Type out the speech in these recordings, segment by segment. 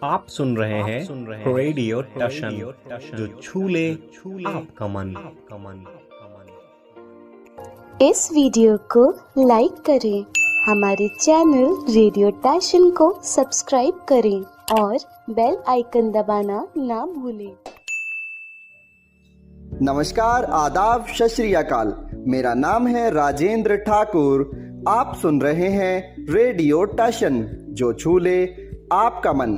आप सुन रहे हैं रेडियो टशन, जो छू ले आपका मन। इस वीडियो को लाइक करें, हमारे चैनल रेडियो टशन को सब्सक्राइब करें और बेल आइकन दबाना ना भूलें। नमस्कार, आदाब, सत श्री अकाल। मेरा नाम है राजेंद्र ठाकुर। आप सुन रहे हैं रेडियो टशन, जो छू ले आपका मन।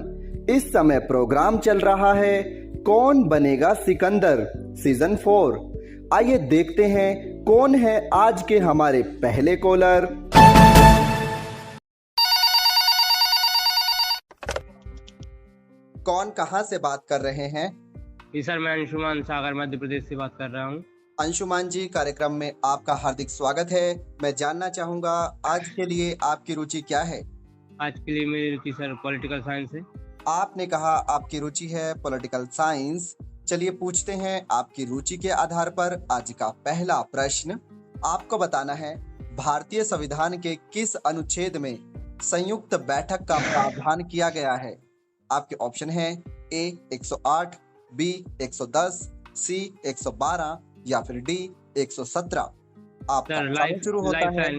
इस समय प्रोग्राम चल रहा है कौन बनेगा सिकंदर सीजन 4। आइए देखते हैं कौन है आज के हमारे पहले कॉलर। कौन कहां से बात कर रहे हैं? जी सर, मैं अंशुमान सागर मध्य प्रदेश से बात कर रहा हूँ। अंशुमान जी, कार्यक्रम में आपका हार्दिक स्वागत है। मैं जानना चाहूंगा आज के लिए आपकी रुचि क्या है? आज के लिए मेरी रुचि सर पॉलिटिकल साइंस है। आपने कहा आपकी रुचि है पॉलिटिकल साइंस। चलिए पूछते हैं आपकी रुचि के आधार पर आज का पहला प्रश्न। आपको बताना है भारतीय संविधान के किस अनुच्छेद में संयुक्त बैठक का प्रावधान किया गया है? आपके ऑप्शन है ए 108, बी 110, सी 112 या फिर डी 117। आपका समय शुरू होता है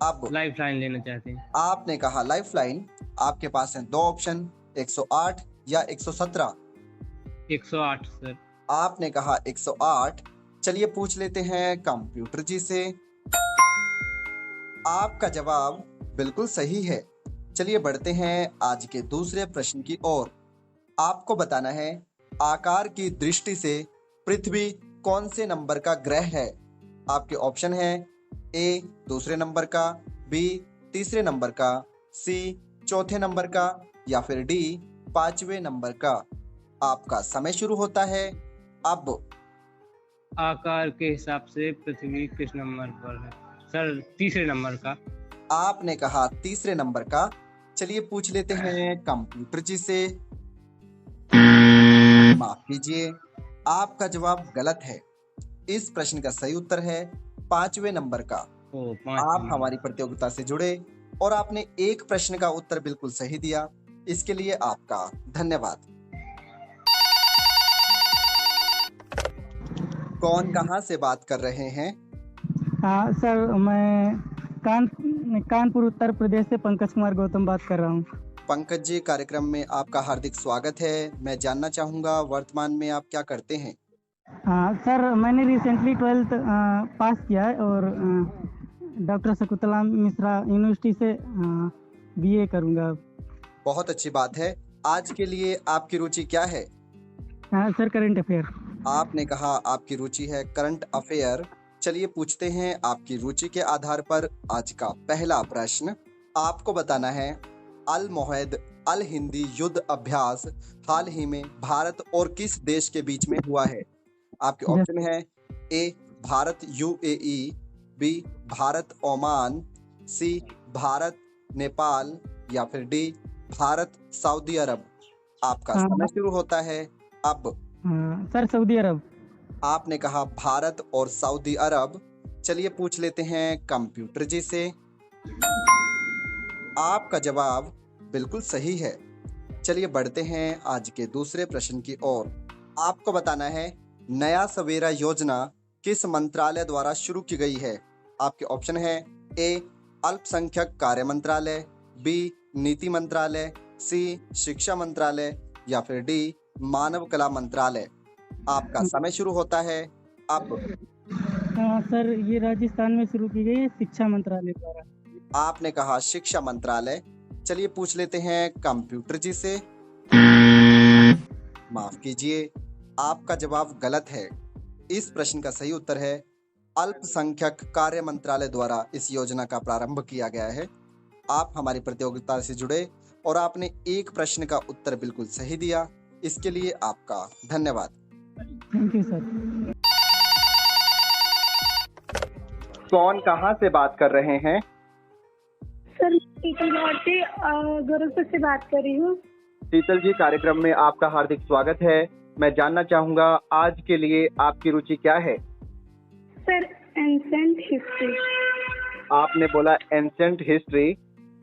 अब। लाइफ लाइन लेना चाहते हैं। आपने कहा लाइफ लाइन। आपके पास है दो ऑप्शन, 108 या 117। 108 सर। आपने कहा 108। चलिए पूछ लेते हैं कंप्यूटर जी से। आपका जवाब बिल्कुल सही है। चलिए बढ़ते हैं आज के दूसरे प्रश्न की ओर। आपको बताना है आकार की दृष्टि से पृथ्वी कौन से नंबर का ग्रह है? आपके ऑप्शन है ए दूसरे नंबर का, बी तीसरे नंबर का, सी चौथे नंबर का या फिर डी पांचवें नंबर का। आपका समय शुरू होता है अब। आकार के हिसाब से पृथ्वी किस नंबर पर है? सर तीसरे नंबर का। आपने कहा तीसरे नंबर का। चलिए पूछ लेते हैं कंप्यूटर जी से। माफ कीजिए, आपका जवाब गलत है। इस प्रश्न का सही उत्तर है पांचवें नंबर का। आप हमारी प्रतियोगिता से जुड़े और आपने एक प्रश्न का उत्तर बिल्कुल सही दिया। इसके लिए आपका धन्यवाद। कौन कहां से बात कर रहे हैं? हाँ सर, मैं कानपुर उत्तर प्रदेश से पंकज कुमार गौतम बात कर रहा हूँ। पंकज जी, कार्यक्रम में आपका हार्दिक स्वागत है। मैं जानना चाहूंगा वर्तमान में आप क्या करते हैं? हाँ सर, मैंने रिसेंटली 12th पास किया है और डॉक्टर शकुंतला मिश्रा यूनिवर्सिटी से बीए करूँगा। बहुत अच्छी बात है। आज के लिए आपकी रुचि क्या है? Sir current affair. आपने कहा आपकी रुचि है करंट अफेयर। चलिए पूछते हैं आपकी रुचि के आधार पर आज का पहला प्रश्न। आपको बताना है अल मोहद अल हिंदी युद्ध अभ्यास हाल ही में भारत और किस देश के बीच में हुआ है? आपके ऑप्शन है A Bharat UAE, B Bharat Oman, C Bharat Nepal या फिर डी भारत सऊदी अरब। आपका समय शुरू होता है अब। सर सऊदी अरब। आपने कहा भारत और सऊदी अरब। चलिए पूछ लेते हैं कंप्यूटर जी से। आपका जवाब बिल्कुल सही है। चलिए बढ़ते हैं आज के दूसरे प्रश्न की ओर। आपको बताना है नया सवेरा योजना किस मंत्रालय द्वारा शुरू की गई है? आपके ऑप्शन है ए अल्पसंख्यक कार्य मंत्रालय, बी नीति मंत्रालय, सी शिक्षा मंत्रालय या फिर डी मानव कला मंत्रालय। आपका समय शुरू होता है अब। सर ये राजस्थान में शुरू की गई है शिक्षा मंत्रालय द्वारा। आपने कहा शिक्षा मंत्रालय। चलिए पूछ लेते हैं कंप्यूटर जी से। माफ कीजिए, आपका जवाब गलत है। इस प्रश्न का सही उत्तर है अल्पसंख्यक कार्य मंत्रालय द्वारा इस योजना का प्रारंभ किया गया है। आप हमारी प्रतियोगिता से जुड़े और आपने एक प्रश्न का उत्तर बिल्कुल सही दिया। इसके लिए आपका धन्यवाद। Thank you sir. कौन कहां से बात कर रहे हैं? सर शीतल भारती गोरखपुर से बात कर रही हूँ। शीतल जी, कार्यक्रम में आपका हार्दिक स्वागत है। मैं जानना चाहूंगा आज के लिए आपकी रुचि क्या है? Sir ancient history. आपने बोला एंसेंट हिस्ट्री।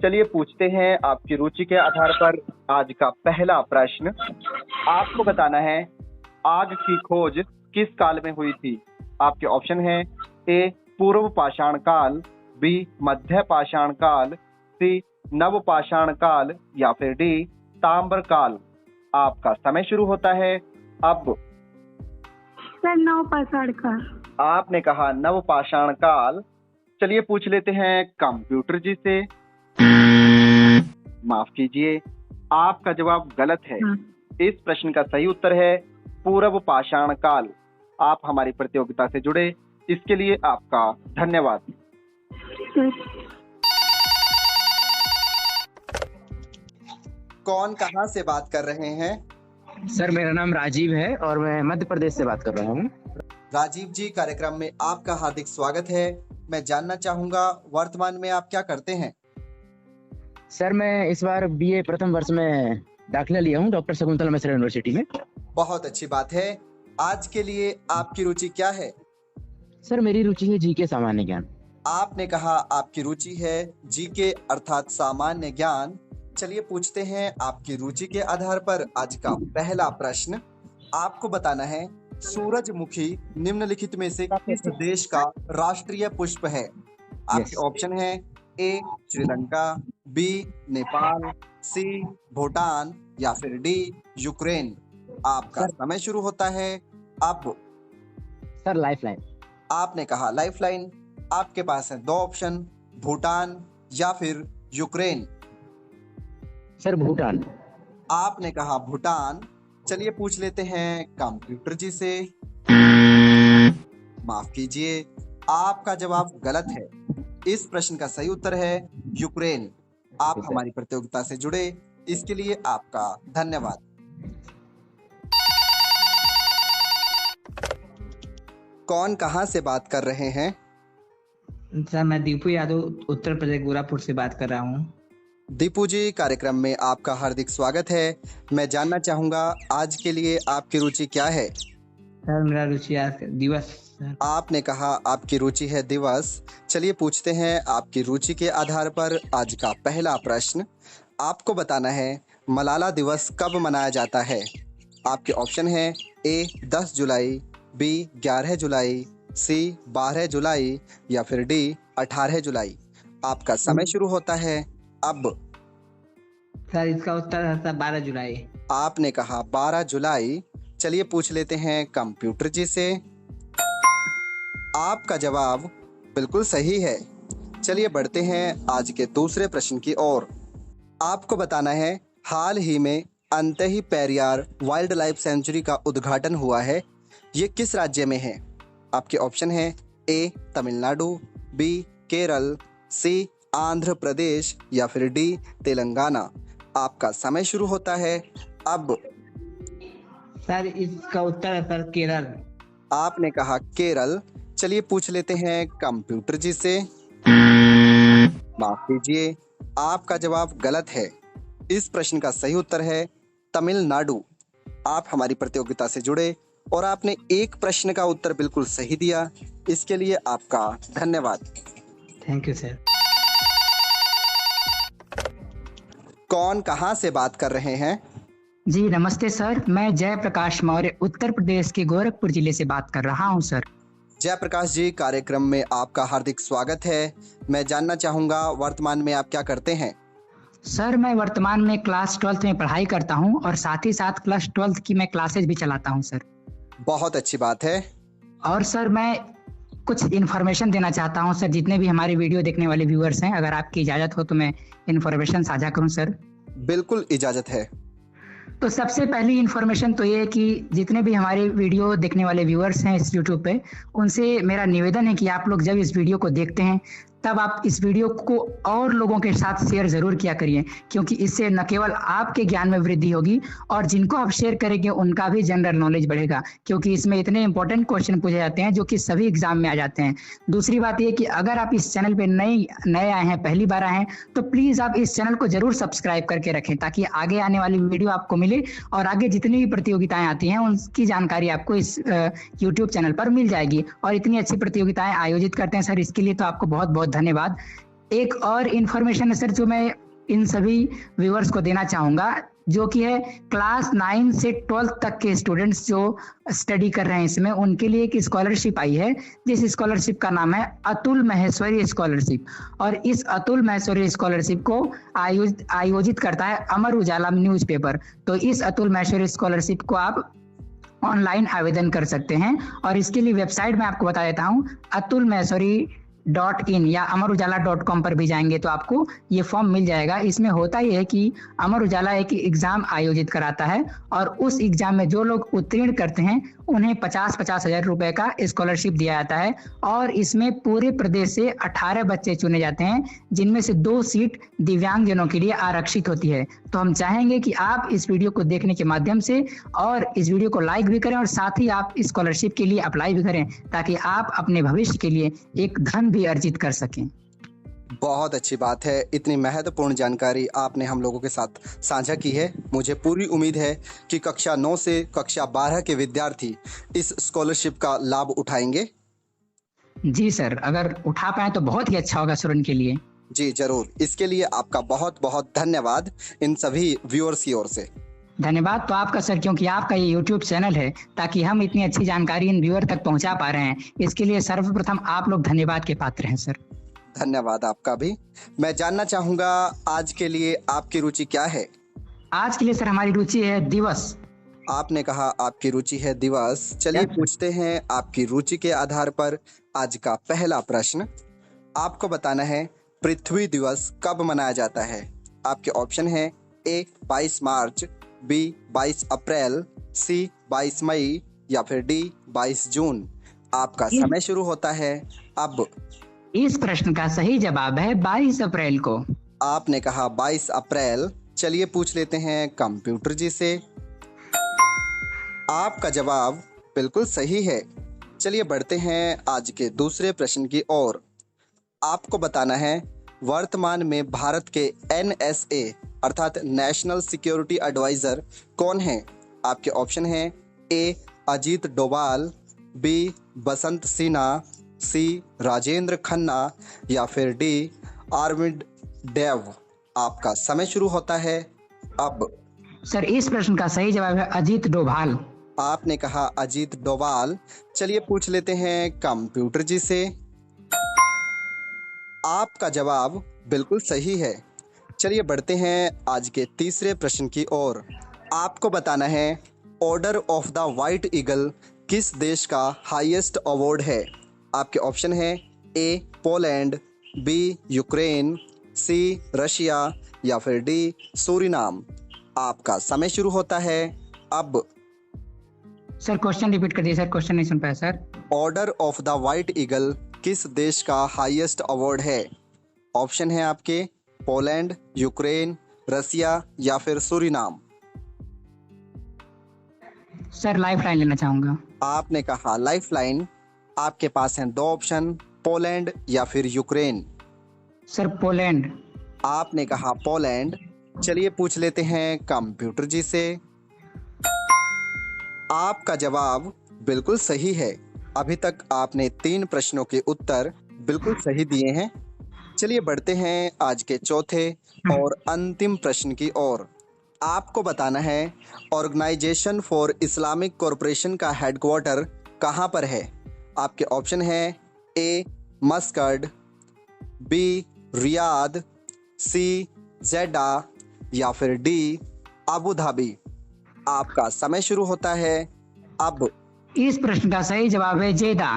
चलिए पूछते हैं आपकी रुचि के आधार पर आज का पहला प्रश्न। आपको बताना है आग की खोज किस काल में हुई थी। आपके ऑप्शन है ए पूर्व पाषाण काल, बी मध्य पाषाण काल, सी नव पाषाण काल या फिर डी ताम्र काल। आपका समय शुरू होता है अब। सर 9 पाषाण काल। आपने कहा नव पाषाण काल। चलिए पूछ लेते हैं कंप्यूटर जी से। माफ कीजिए, आपका जवाब गलत है। इस प्रश्न का सही उत्तर है पूर्व पाषाण काल। आप हमारी प्रतियोगिता से जुड़े, इसके लिए आपका धन्यवाद। कौन कहां से बात कर रहे हैं? सर मेरा नाम राजीव है और मैं मध्य प्रदेश से बात कर रहा हूँ। राजीव जी, कार्यक्रम में आपका हार्दिक स्वागत है। मैं जानना चाहूंगा वर्तमान में आप क्या करते हैं? सर मैं इस बार बीए प्रथम वर्ष में दाखिला लिया हूँ डॉक्टर शकुंतला मिश्रा यूनिवर्सिटी में। बहुत अच्छी बात है। आज के लिए आपकी रुचि क्या है? सर मेरी रुचि है जीके सामान्य ज्ञान। आपने कहा आपकी रुचि है जीके अर्थात सामान्य ज्ञान। चलिए पूछते हैं आपकी रुचि के आधार पर आज का पहला प्रश्न। आपको बताना है सूरजमुखी निम्नलिखित में से किस देश का राष्ट्रीय पुष्प है। आपके ऑप्शन है ए श्रीलंका, बी नेपाल, सी भूटान या फिर डी यूक्रेन। आपका समय शुरू होता है अब। Sir lifeline. आपने कहा लाइफलाइन। आपके पास है 2 ऑप्शन, भूटान या फिर यूक्रेन। सर भूटान। आपने कहा भूटान। चलिए पूछ लेते हैं कंप्यूटर जी से। माफ कीजिए, आपका जवाब गलत है। इस प्रश्न का सही उत्तर है यूक्रेन। आप हमारी प्रतियोगिता से जुड़े, इसके लिए आपका धन्यवाद। कौन कहां से बात कर रहे हैं? सर मैं दीपू यादव उत्तर प्रदेश गोरखपुर से बात कर रहा हूँ। दीपू जी, कार्यक्रम में आपका हार्दिक स्वागत है। मैं जानना चाहूंगा आज के लिए आपकी रुचि क्या है? सर मेरा रुचि आज दिवस। सर आपने कहा आपकी रुचि है दिवस। चलिए पूछते हैं आपकी रुचि के आधार पर आज का पहला प्रश्न। आपको बताना है मलाला दिवस कब मनाया जाता है। आपके ऑप्शन है ए 10 जुलाई, बी 11 जुलाई, सी 12 जुलाई या फिर डी 18 जुलाई। आपका समय शुरू होता है अब। सर इसका उत्तर है 12 जुलाई। आपने कहा 12 जुलाई। चलिए पूछ लेते हैं कंप्यूटर जी से। आपका जवाब बिल्कुल सही है। चलिए बढ़ते हैं आज के दूसरे प्रश्न की ओर। आपको बताना है हाल ही में अंतही पेरियार वाइल्ड लाइफ सेंचुरी का उद्घाटन हुआ है। ये किस राज्य में है। आपके ऑप्शन है ए तमिलनाडु, बी केरल, सी आंध्र प्रदेश या फिर डी तेलंगाना। आपका समय शुरू होता है अब। सर इसका उत्तर है सर केरल। आपने कहा केरल। चलिए पूछ लेते हैं कंप्यूटर जी से। माफ कीजिए, आपका जवाब गलत है। इस प्रश्न का सही उत्तर है तमिलनाडु। आप हमारी प्रतियोगिता से जुड़े और आपने एक प्रश्न का उत्तर बिल्कुल सही दिया, इसके लिए आपका धन्यवाद। Thank you sir. कौन कहां से बात कर रहे हैं? जी नमस्ते सर, मैं जयप्रकाश मौर्य उत्तर प्रदेश के गोरखपुर जिले से बात कर रहा हूं सर। जयप्रकाश जी, कार्यक्रम में आपका हार्दिक स्वागत है। मैं जानना चाहूंगा वर्तमान में आप क्या करते हैं? सर मैं वर्तमान में क्लास 12th में पढ़ाई करता हूं और साथ ही साथ क्लास 12th की मैं क्लासेज भी चलाता हूं सर। बहुत अच्छी बात है। और सर मैं कुछ इन्फॉर्मेशन देना चाहता हूं सर, जितने भी हमारे वीडियो देखने वाले व्यूअर्स हैं, अगर आपकी इजाज़त हो तो मैं इन्फॉर्मेशन साझा करूं सर। बिल्कुल इजाज़त है। तो सबसे पहली इन्फॉर्मेशन तो ये कि जितने भी हमारे वीडियो देखने वाले व्यूअर्स हैं इस यूट्यूब पे, उनसे मेरा निवेदन है कि आप लोग जब इस वीडियो को देखते हैं तब आप इस वीडियो को और लोगों के साथ शेयर जरूर किया करिए, क्योंकि इससे न केवल आपके ज्ञान में वृद्धि होगी और जिनको आप शेयर करेंगे उनका भी जनरल नॉलेज बढ़ेगा, क्योंकि इसमें इतने इंपॉर्टेंट क्वेश्चन पूछे जाते हैं जो कि सभी एग्जाम में आ जाते हैं। दूसरी बात ये कि अगर आप इस चैनल पे नए आए हैं, पहली बार आए हैं, तो प्लीज़ आप इस चैनल को जरूर सब्सक्राइब करके रखें ताकि आगे आने वाली वीडियो आपको मिले और आगे जितनी भी प्रतियोगिताएं आती हैं उनकी जानकारी आपको इस यूट्यूब चैनल पर मिल जाएगी। और इतनी अच्छी प्रतियोगिताएं आयोजित करते हैं सर, इसके लिए तो आपको बहुत बहुत धन्यवाद। एक और इन्फॉर्मेशन है सर जो मैं इन सभी व्यूअर्स को देना चाहूँगा, जो कि है क्लास 9 से 12 तक के स्टूडेंट्स जो स्टडी कर रहे हैं इसमें, उनके लिए एक स्कॉलरशिप आई है, जिस स्कॉलरशिप का नाम है अतुल महेश्वरी स्कॉलरशिप। और इस अतुल महेश्वरी स्कॉलरशिप को आयोजित करता है अमर उजाला न्यूज़पेपर। तो इस अतुल महेश्वरी स्कॉलरशिप को आप ऑनलाइन आवेदन कर सकते हैं, और इसके लिए वेबसाइट मैं आपको बता देता हूँ, atulmaheswari.in या amarujala.com पर भी जाएंगे तो आपको ये फॉर्म मिल जाएगा। इसमें होता यह है कि अमर उजाला एक एग्जाम आयोजित कराता है, और उस एग्जाम में जो लोग उत्तीर्ण करते हैं उन्हें 50-50 हजार रुपए का स्कॉलरशिप दिया जाता है। और इसमें पूरे प्रदेश से 18 बच्चे चुने जाते हैं, जिनमें से 2 सीट दिव्यांगजनों के लिए आरक्षित होती है। तो हम चाहेंगे कि आप इस वीडियो को देखने के माध्यम से और इस वीडियो को लाइक भी करें, और साथ ही आप स्कॉलरशिप के लिए अप्लाई भी करें, ताकि आप अपने भविष्य के लिए एक धन भी अर्जित कर सकें। बहुत अच्छी बात है, इतनी महत्वपूर्ण जानकारी आपने हम लोगों के साथ साझा की है। मुझे पूरी उम्मीद है कि कक्षा 9 से कक्षा 12 के विद्यार्थी इस स्कॉलरशिप का लाभ उठाएंगे। जी सर, अगर उठा पाए तो बहुत ही अच्छा होगा सर उनके लिए। जी जरूर, इसके लिए आपका बहुत बहुत धन्यवाद इन सभी व्यूअर्स की ओर से। धन्यवाद तो आपका सर, क्योंकि आपका ये YouTube चैनल है, ताकि हम इतनी अच्छी जानकारी इन व्यूअर तक पहुंचा पा रहे हैं। इसके लिए सर्वप्रथम आप लोग धन्यवाद के पात्र हैं सर। धन्यवाद आपका भी। मैं जानना चाहूंगा आज के लिए आपकी रुचि क्या है? आज के लिए सर हमारी रुचि है दिवस। आपने कहा आपकी रुचि है दिवस। चलिए पूछते हैं आपकी रुचि के आधार पर आज का पहला प्रश्न। आपको बताना है पृथ्वी दिवस कब मनाया जाता है। आपके ऑप्शन है ए 22 मार्च, बी 22 अप्रैल, सी 22 मई या फिर डी 22 जून। आपका समय शुरू होता है अब। इस प्रश्न का सही जवाब है 22 अप्रैल को। आपने कहा 22 अप्रैल। चलिए पूछ लेते हैं कंप्यूटर जी से। आपका जवाब बिल्कुल सही है। चलिए बढ़ते हैं आज के दूसरे प्रश्न की ओर। आपको बताना है वर्तमान में भारत के NSA अर्थात नेशनल सिक्योरिटी एडवाइजर कौन है। आपके ऑप्शन है ए अजीत डोभाल, बी बसंत सिन्हा, सी राजेंद्र खन्ना या फिर डी अरविंद देव। आपका समय शुरू होता है अब। सर इस प्रश्न का सही जवाब है अजीत डोभाल। आपने कहा अजीत डोभाल। चलिए पूछ लेते हैं कंप्यूटर जी से। आपका जवाब बिल्कुल सही है। चलिए बढ़ते हैं आज के तीसरे प्रश्न की ओर। आपको बताना है order of the white eagle किस देश का हाईएस्ट अवार्ड है। आपके ऑप्शन है ए Poland, B Ukraine, see Russia या फिर डी सूरीनाम। आपका समय शुरू होता है अब। सर क्वेश्चन रिपीट कर दिए सर, क्वेश्चन नहीं सुन पाया sir. Order of the white eagle किस देश का हाईएस्ट अवार्ड है। ऑप्शन है आपके पोलैंड, यूक्रेन, रसिया या फिर सूरीनाम। सर लाइफलाइन लेना चाहूंगा। आपने कहा लाइफलाइन। आपके पास हैं 2 ऑप्शन, पोलैंड या फिर यूक्रेन। Sir Poland. आपने कहा पोलैंड। चलिए पूछ लेते हैं कंप्यूटर जी से। आपका जवाब बिल्कुल सही है। अभी तक आपने 3 प्रश्नों के उत्तर बिल्कुल सही दिए हैं। चलिए बढ़ते हैं आज के चौथे और अंतिम प्रश्न की ओर। आपको बताना है ऑर्गेनाइजेशन फॉर इस्लामिक कॉरपोरेशन का हेडक्वार्टर कहाँ पर है। आपके ऑप्शन है ए मस्कट, बी रियाद, सी जेडा या फिर डी अबू धाबी। आपका समय शुरू होता है अब। इस प्रश्न का सही जवाब है जेदा।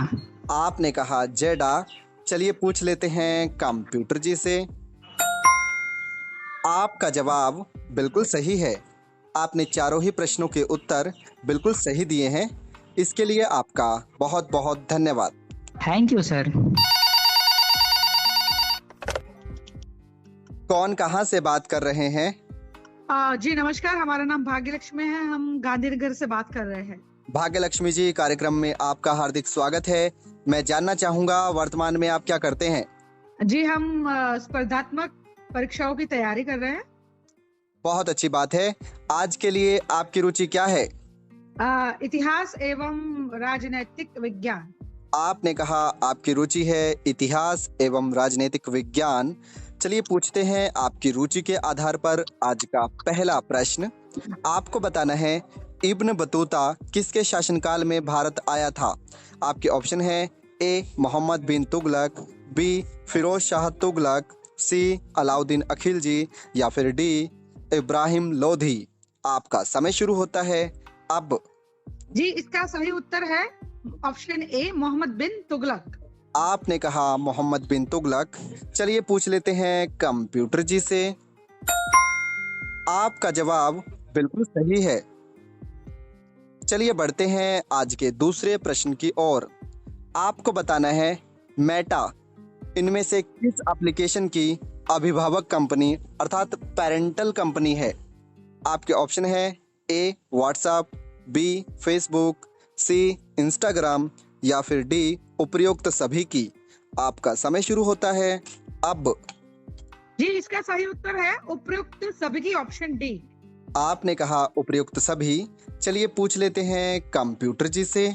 आपने कहा जेडा। चलिए पूछ लेते हैं कंप्यूटर जी से। आपका जवाब बिल्कुल सही है। आपने चारों ही प्रश्नों के उत्तर बिल्कुल सही दिए हैं। इसके लिए आपका बहुत बहुत धन्यवाद। Thank you sir. कौन कहां से बात कर रहे हैं? जी नमस्कार, हमारा नाम भाग्यलक्ष्मी है, हम गांधीनगर से बात कर रहे हैं। भाग्यलक्ष्मी जी, कार्यक्रम में आपका हार्दिक स्वागत है। मैं जानना चाहूंगा वर्तमान में आप क्या करते हैं? जी हम स्पर्धात्मक परीक्षाओं की तैयारी कर रहे हैं। बहुत अच्छी बात है। आज के लिए आपकी रुचि क्या है? इतिहास एवं राजनैतिक विज्ञान। आपने कहा आपकी रुचि है इतिहास एवं राजनीतिक विज्ञान। चलिए पूछते हैं आपकी रुचि के आधार पर आज का पहला प्रश्न। आपको बताना है इब्न बतूता किसके शासनकाल में भारत आया था। आपके ऑप्शन है ए मोहम्मद बिन तुगलक, बी फिरोज शाह तुगलक, सी अलाउद्दीन खिलजी या फिर डी इब्राहिम लोधी। आपका समय शुरू होता है अब। जी, इसका सही उत्तर है ऑप्शन ए मोहम्मद बिन तुगलक। आपने कहा मोहम्मद बिन तुगलक। चलिए पूछ लेते हैं कंप्यूटर जी से। आपका जवाब बिल्कुल सही है। चलिए बढ़ते हैं आज के दूसरे प्रश्न की ओर। आपको बताना है मेटा इनमें से किस एप्लीकेशन की अभिभावक कंपनी अर्थात पेरेंटल कंपनी है। आपके ऑप्शन है ए WhatsApp, B Facebook, see Instagram या फिर डी उपयुक्त सभी की। आपका समय शुरू होता है अब। जी, इसका सही उत्तर है उपयुक्त सभी की, ऑप्शन डी। आपने कहा उपयुक्त सभी। चलिए पूछ लेते हैं कंप्यूटर जी से।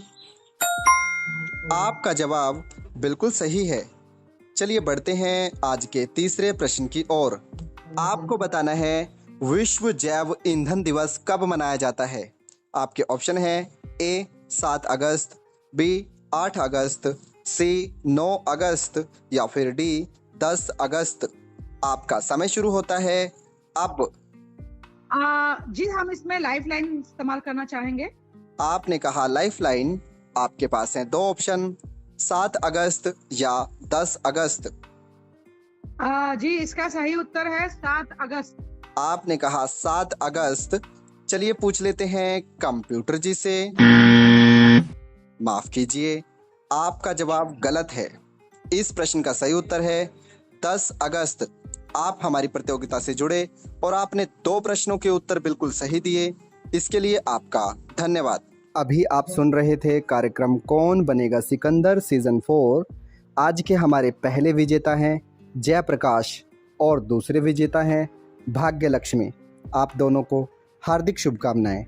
आपका जवाब बिल्कुल सही है। चलिए बढ़ते हैं आज के तीसरे प्रश्न की ओर। आपको बताना है विश्व जैव ईंधन दिवस कब मनाया जाता है। आपके ऑप्शन है ए 7 अगस्त, बी 8 अगस्त, सी 9 अगस्त या फिर डी 10 अगस्त। आपका समय शुरू होता है अब। जी, हम इसमें लाइफ लाइन इस्तेमाल करना चाहेंगे। आपने कहा लाइफ लाइन। आपके पास हैं दो ऑप्शन, 7 अगस्त या 10 अगस्त। जी, इसका सही उत्तर है 7 अगस्त। आपने कहा 7 अगस्त। चलिए पूछ लेते हैं कंप्यूटर जी से। माफ कीजिए, आपका जवाब गलत है। इस प्रश्न का सही उत्तर है 10 अगस्त। आप हमारी प्रतियोगिता से जुड़े और आपने 2 प्रश्नों के उत्तर बिल्कुल सही दिए। इसके लिए आपका धन्यवाद। अभी आप सुन रहे थे कार्यक्रम कौन बनेगा सिकंदर सीजन 4। आज के हमारे पहले विजेता हैं जयप्रकाश और दूसरे विजेता हैं भाग्य लक्ष्मी। आप दोनों को हार्दिक शुभकामनाएं।